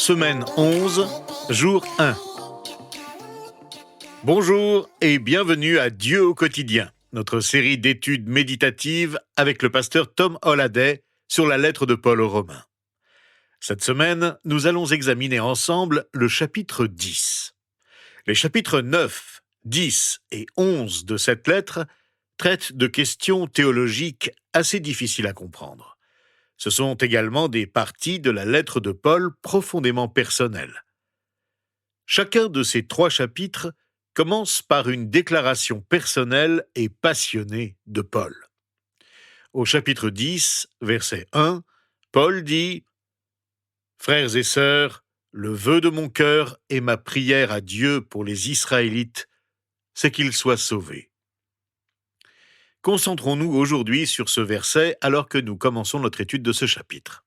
Semaine 11, jour 1. Bonjour et bienvenue à Dieu au quotidien, notre série d'études méditatives avec le pasteur Tom Holliday sur la lettre de Paul aux Romains. Cette semaine, nous allons examiner ensemble le chapitre 10. Les chapitres 9, 10 et 11 de cette lettre traitent de questions théologiques assez difficiles à comprendre. Ce sont également des parties de la lettre de Paul profondément personnelles. Chacun de ces 3 chapitres commence par une déclaration personnelle et passionnée de Paul. Au chapitre 10, verset 1, Paul dit « Frères et sœurs, le vœu de mon cœur et ma prière à Dieu pour les Israélites, c'est qu'ils soient sauvés. » Concentrons-nous aujourd'hui sur ce verset alors que nous commençons notre étude de ce chapitre.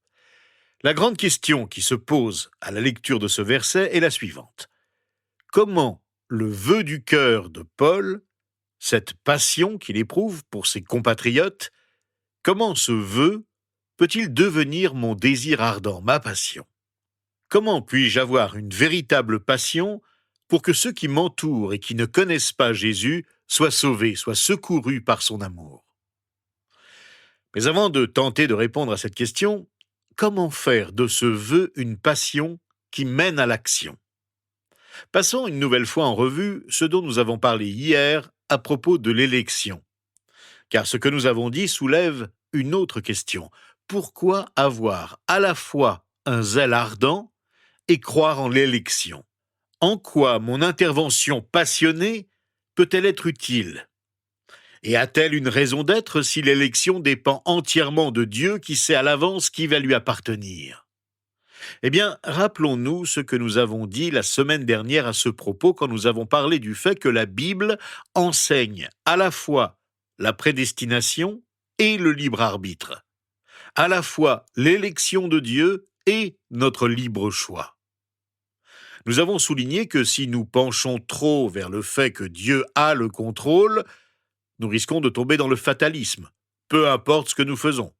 La grande question qui se pose à la lecture de ce verset est la suivante. Comment le vœu du cœur de Paul, cette passion qu'il éprouve pour ses compatriotes, comment ce vœu peut-il devenir mon désir ardent, ma passion? Comment puis-je avoir une véritable passion pour que ceux qui m'entourent et qui ne connaissent pas Jésus soient sauvés, soient secourus par son amour? Mais avant de tenter de répondre à cette question, comment faire de ce vœu une passion qui mène à l'action? Passons une nouvelle fois en revue ce dont nous avons parlé hier à propos de l'élection. Car ce que nous avons dit soulève une autre question. Pourquoi avoir à la fois un zèle ardent et croire en l'élection? En quoi mon intervention passionnée peut-elle être utile? Et a-t-elle une raison d'être si l'élection dépend entièrement de Dieu qui sait à l'avance qui va lui appartenir? Eh bien, rappelons-nous ce que nous avons dit la semaine dernière à ce propos quand nous avons parlé du fait que la Bible enseigne à la fois la prédestination et le libre arbitre, à la fois l'élection de Dieu et notre libre choix. Nous avons souligné que si nous penchons trop vers le fait que Dieu a le contrôle, nous risquons de tomber dans le fatalisme, peu importe ce que nous faisons.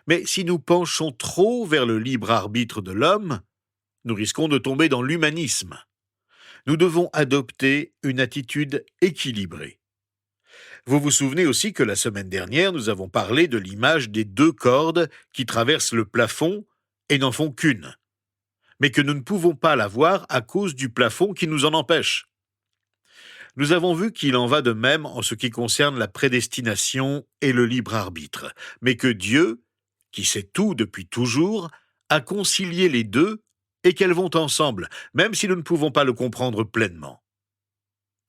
Mais si nous penchons trop vers le libre arbitre de l'homme, nous risquons de tomber dans l'humanisme. Nous devons adopter une attitude équilibrée. Vous vous souvenez aussi que la semaine dernière, nous avons parlé de l'image des 2 cordes qui traversent le plafond et n'en font qu'une, mais que nous ne pouvons pas la voir à cause du plafond qui nous en empêche. Nous avons vu qu'il en va de même en ce qui concerne la prédestination et le libre arbitre, mais que Dieu, qui sait tout depuis toujours, a concilié les 2 et qu'elles vont ensemble, même si nous ne pouvons pas le comprendre pleinement.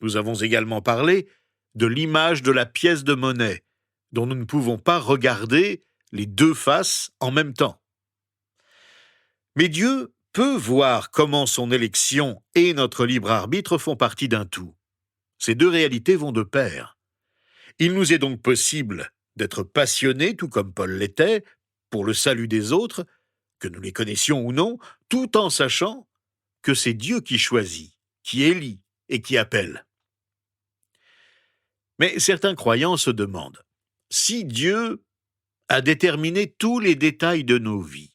Nous avons également parlé de l'image de la pièce de monnaie, dont nous ne pouvons pas regarder les 2 faces en même temps. Mais Dieu peut voir comment son élection et notre libre arbitre font partie d'un tout. Ces 2 réalités vont de pair. Il nous est donc possible d'être passionnés, tout comme Paul l'était, pour le salut des autres, que nous les connaissions ou non, tout en sachant que c'est Dieu qui choisit, qui élit et qui appelle. Mais certains croyants se demandent, si Dieu a déterminé tous les détails de nos vies,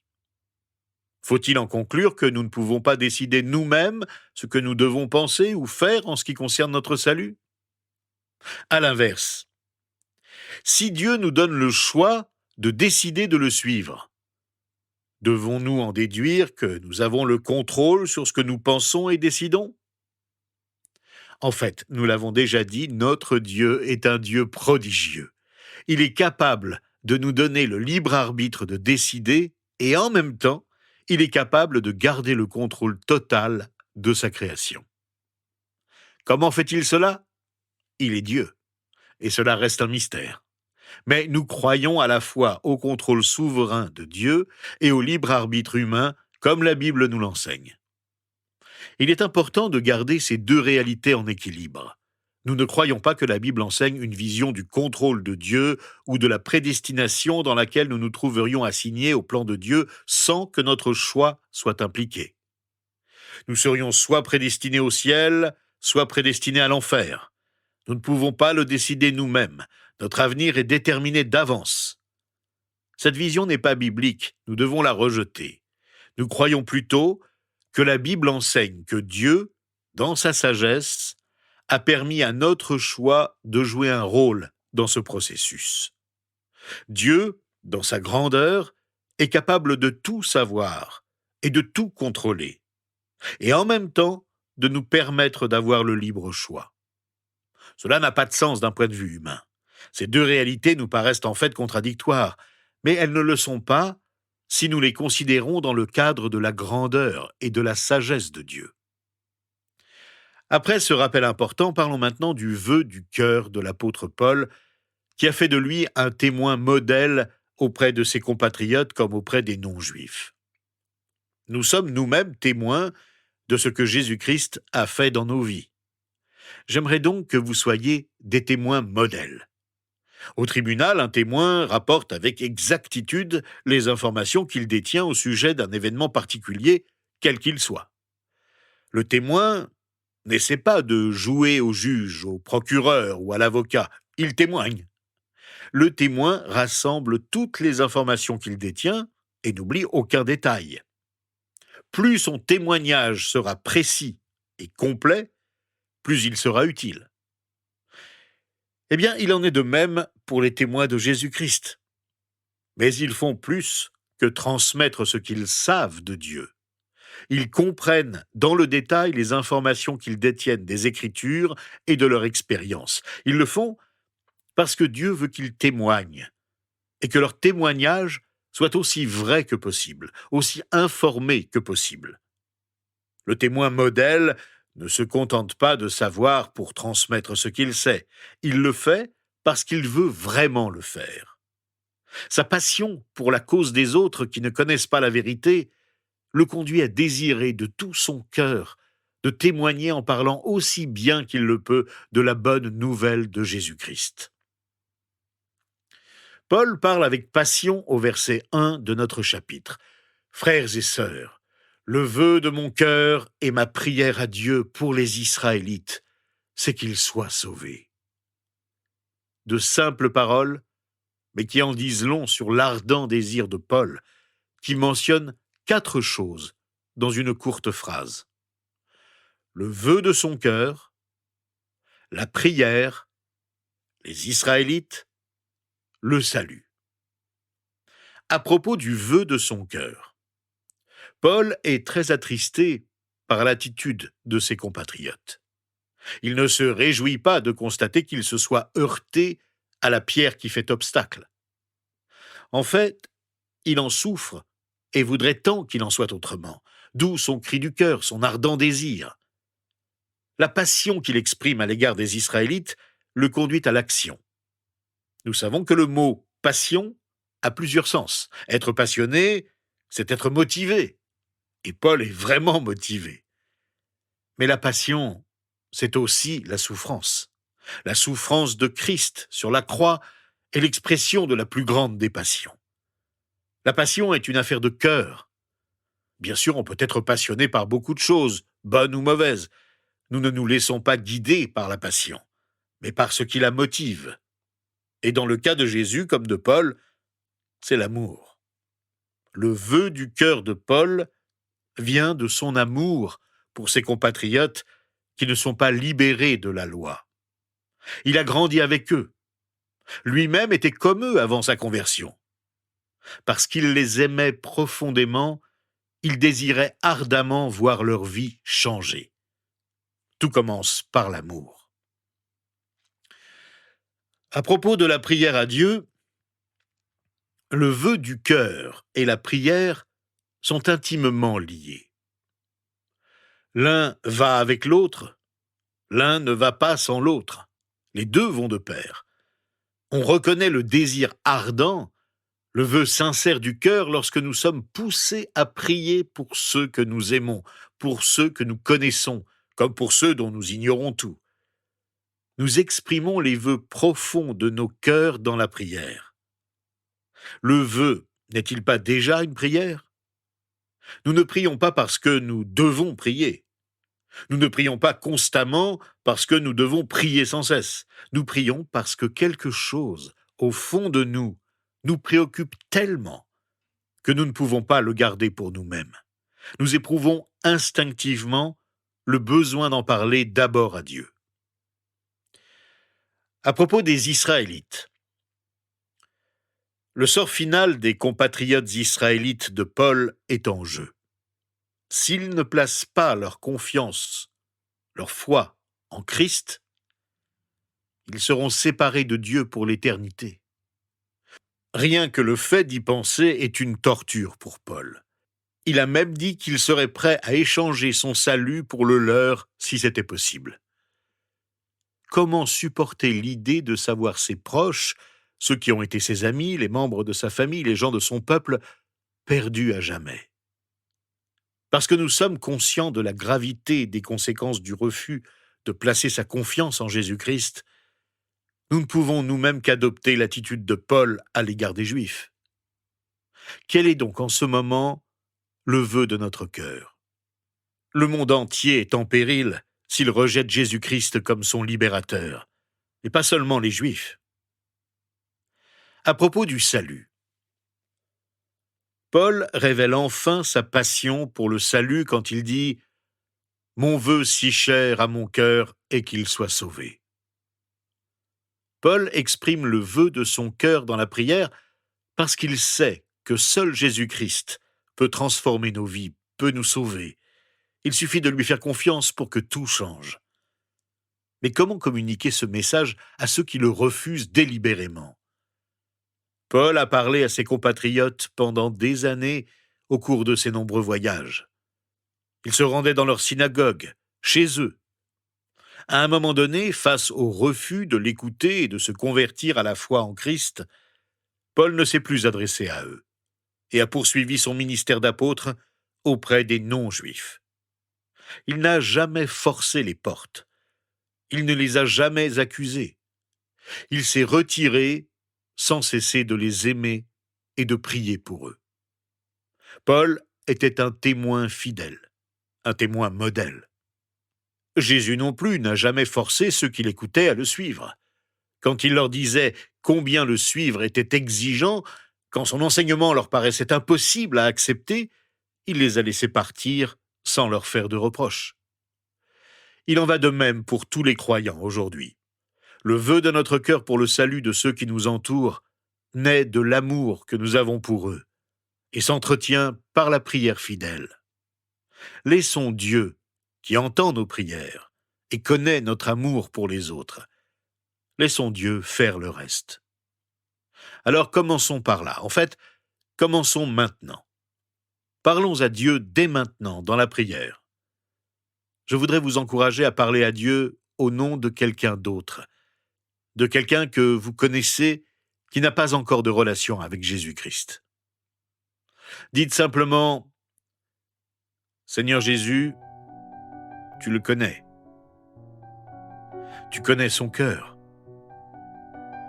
faut-il en conclure que nous ne pouvons pas décider nous-mêmes ce que nous devons penser ou faire en ce qui concerne notre salut? À l'inverse, si Dieu nous donne le choix de décider de le suivre, devons-nous en déduire que nous avons le contrôle sur ce que nous pensons et décidons? En fait, nous l'avons déjà dit, notre Dieu est un Dieu prodigieux. Il est capable de nous donner le libre arbitre de décider et en même temps, il est capable de garder le contrôle total de sa création. Comment fait-il cela? Il est Dieu, et cela reste un mystère. Mais nous croyons à la fois au contrôle souverain de Dieu et au libre arbitre humain, comme la Bible nous l'enseigne. Il est important de garder ces 2 réalités en équilibre. Nous ne croyons pas que la Bible enseigne une vision du contrôle de Dieu ou de la prédestination dans laquelle nous nous trouverions assignés au plan de Dieu sans que notre choix soit impliqué. Nous serions soit prédestinés au ciel, soit prédestinés à l'enfer. Nous ne pouvons pas le décider nous-mêmes. Notre avenir est déterminé d'avance. Cette vision n'est pas biblique, nous devons la rejeter. Nous croyons plutôt que la Bible enseigne que Dieu, dans sa sagesse, a permis à notre choix de jouer un rôle dans ce processus. Dieu, dans sa grandeur, est capable de tout savoir et de tout contrôler, et en même temps de nous permettre d'avoir le libre choix. Cela n'a pas de sens d'un point de vue humain. Ces deux réalités nous paraissent en fait contradictoires, mais elles ne le sont pas si nous les considérons dans le cadre de la grandeur et de la sagesse de Dieu. Après ce rappel important, parlons maintenant du vœu du cœur de l'apôtre Paul, qui a fait de lui un témoin modèle auprès de ses compatriotes comme auprès des non-juifs. Nous sommes nous-mêmes témoins de ce que Jésus-Christ a fait dans nos vies. J'aimerais donc que vous soyez des témoins modèles. Au tribunal, un témoin rapporte avec exactitude les informations qu'il détient au sujet d'un événement particulier, quel qu'il soit. Le témoin n'essaie pas de jouer au juge, au procureur ou à l'avocat, il témoigne. Le témoin rassemble toutes les informations qu'il détient et n'oublie aucun détail. Plus son témoignage sera précis et complet, plus il sera utile. Eh bien, il en est de même pour les témoins de Jésus-Christ. Mais ils font plus que transmettre ce qu'ils savent de Dieu. Ils comprennent dans le détail les informations qu'ils détiennent des Écritures et de leur expérience. Ils le font parce que Dieu veut qu'ils témoignent et que leur témoignage soit aussi vrai que possible, aussi informé que possible. Le témoin modèle ne se contente pas de savoir pour transmettre ce qu'il sait. Il le fait parce qu'il veut vraiment le faire. Sa passion pour la cause des autres qui ne connaissent pas la vérité le conduit à désirer de tout son cœur de témoigner en parlant aussi bien qu'il le peut de la bonne nouvelle de Jésus-Christ. Paul parle avec passion au verset 1 de notre chapitre. « Frères et sœurs, le vœu de mon cœur et ma prière à Dieu pour les Israélites, c'est qu'ils soient sauvés. » De simples paroles, mais qui en disent long sur l'ardent désir de Paul, qui mentionne 4 choses dans une courte phrase. Le vœu de son cœur, la prière, les Israélites, le salut. À propos du vœu de son cœur, Paul est très attristé par l'attitude de ses compatriotes. Il ne se réjouit pas de constater qu'il se soit heurté à la pierre qui fait obstacle. En fait, il en souffre et voudrait tant qu'il en soit autrement, d'où son cri du cœur, son ardent désir. La passion qu'il exprime à l'égard des Israélites le conduit à l'action. Nous savons que le mot « passion » a plusieurs sens. Être passionné, c'est être motivé. Et Paul est vraiment motivé. Mais la passion, c'est aussi la souffrance. La souffrance de Christ sur la croix est l'expression de la plus grande des passions. La passion est une affaire de cœur. Bien sûr, on peut être passionné par beaucoup de choses, bonnes ou mauvaises. Nous ne nous laissons pas guider par la passion, mais par ce qui la motive. Et dans le cas de Jésus, comme de Paul, c'est l'amour. Le vœu du cœur de Paul vient de son amour pour ses compatriotes qui ne sont pas libérés de la loi. Il a grandi avec eux. Lui-même était comme eux avant sa conversion. Parce qu'il les aimait profondément, il désirait ardemment voir leur vie changer. Tout commence par l'amour. À propos de la prière à Dieu, le vœu du cœur et la prière sont intimement liés. L'un va avec l'autre, l'un ne va pas sans l'autre. Les deux vont de pair. On reconnaît le désir ardent, le vœu sincère du cœur lorsque nous sommes poussés à prier pour ceux que nous aimons, pour ceux que nous connaissons, comme pour ceux dont nous ignorons tout. Nous exprimons les vœux profonds de nos cœurs dans la prière. Le vœu n'est-il pas déjà une prière ? Nous ne prions pas parce que nous devons prier. Nous ne prions pas constamment parce que nous devons prier sans cesse. Nous prions parce que quelque chose, au fond de nous préoccupe tellement que nous ne pouvons pas le garder pour nous-mêmes. Nous éprouvons instinctivement le besoin d'en parler d'abord à Dieu. À propos des Israélites, le sort final des compatriotes israélites de Paul est en jeu. S'ils ne placent pas leur confiance, leur foi en Christ, ils seront séparés de Dieu pour l'éternité. Rien que le fait d'y penser est une torture pour Paul. Il a même dit qu'il serait prêt à échanger son salut pour le leur si c'était possible. Comment supporter l'idée de savoir ses proches, ceux qui ont été ses amis, les membres de sa famille, les gens de son peuple, perdus à jamais? Parce que nous sommes conscients de la gravité des conséquences du refus de placer sa confiance en Jésus-Christ, nous ne pouvons nous-mêmes qu'adopter l'attitude de Paul à l'égard des Juifs. Quel est donc en ce moment le vœu de notre cœur? Le monde entier est en péril s'il rejette Jésus-Christ comme son libérateur, et pas seulement les Juifs. À propos du salut, Paul révèle enfin sa passion pour le salut quand il dit « Mon vœu si cher à mon cœur est qu'il soit sauvé ». Paul exprime le vœu de son cœur dans la prière parce qu'il sait que seul Jésus-Christ peut transformer nos vies, peut nous sauver. Il suffit de lui faire confiance pour que tout change. Mais comment communiquer ce message à ceux qui le refusent délibérément? Paul a parlé à ses compatriotes pendant des années au cours de ses nombreux voyages. Il se rendait dans leur synagogue, chez eux. À un moment donné, face au refus de l'écouter et de se convertir à la foi en Christ, Paul ne s'est plus adressé à eux et a poursuivi son ministère d'apôtre auprès des non-juifs. Il n'a jamais forcé les portes. Il ne les a jamais accusés. Il s'est retiré sans cesser de les aimer et de prier pour eux. Paul était un témoin fidèle, un témoin modèle. Jésus non plus n'a jamais forcé ceux qui l'écoutaient à le suivre. Quand il leur disait combien le suivre était exigeant, quand son enseignement leur paraissait impossible à accepter, il les a laissés partir sans leur faire de reproches. Il en va de même pour tous les croyants aujourd'hui. Le vœu de notre cœur pour le salut de ceux qui nous entourent naît de l'amour que nous avons pour eux et s'entretient par la prière fidèle. Laissons Dieu, qui entend nos prières et connaît notre amour pour les autres, laissons Dieu faire le reste. Alors commençons par là. En fait, commençons maintenant. Parlons à Dieu dès maintenant dans la prière. Je voudrais vous encourager à parler à Dieu au nom de quelqu'un d'autre, de quelqu'un que vous connaissez qui n'a pas encore de relation avec Jésus-Christ. Dites simplement « Seigneur Jésus, tu le connais. Tu connais son cœur.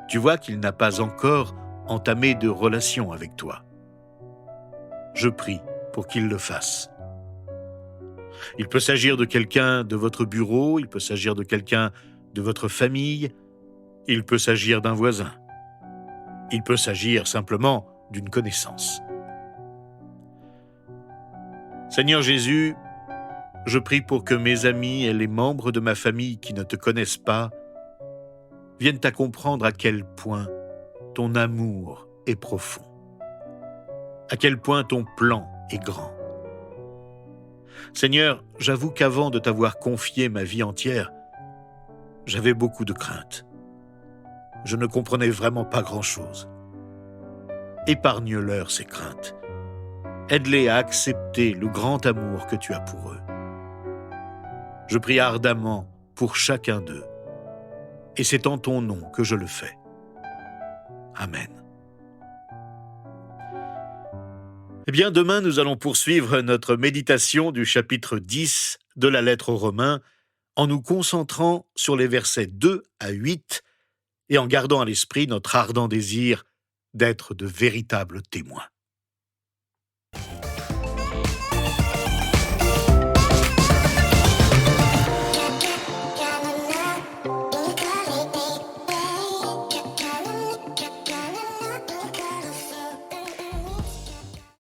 Tu vois qu'il n'a pas encore entamé de relation avec toi. Je prie pour qu'il le fasse. Il peut s'agir de quelqu'un de votre bureau, il peut s'agir de quelqu'un de votre famille, il peut s'agir d'un voisin. Il peut s'agir simplement d'une connaissance. Seigneur Jésus, je prie pour que mes amis et les membres de ma famille qui ne te connaissent pas viennent à comprendre à quel point ton amour est profond, à quel point ton plan est grand. Seigneur, j'avoue qu'avant de t'avoir confié ma vie entière, j'avais beaucoup de craintes. Je ne comprenais vraiment pas grand-chose. Épargne-leur ces craintes. Aide-les à accepter le grand amour que tu as pour eux. Je prie ardemment pour chacun d'eux, et c'est en ton nom que je le fais. Amen. Eh bien, demain, nous allons poursuivre notre méditation du chapitre 10 de la lettre aux Romains en nous concentrant sur les versets 2 à 8 et en gardant à l'esprit notre ardent désir d'être de véritables témoins.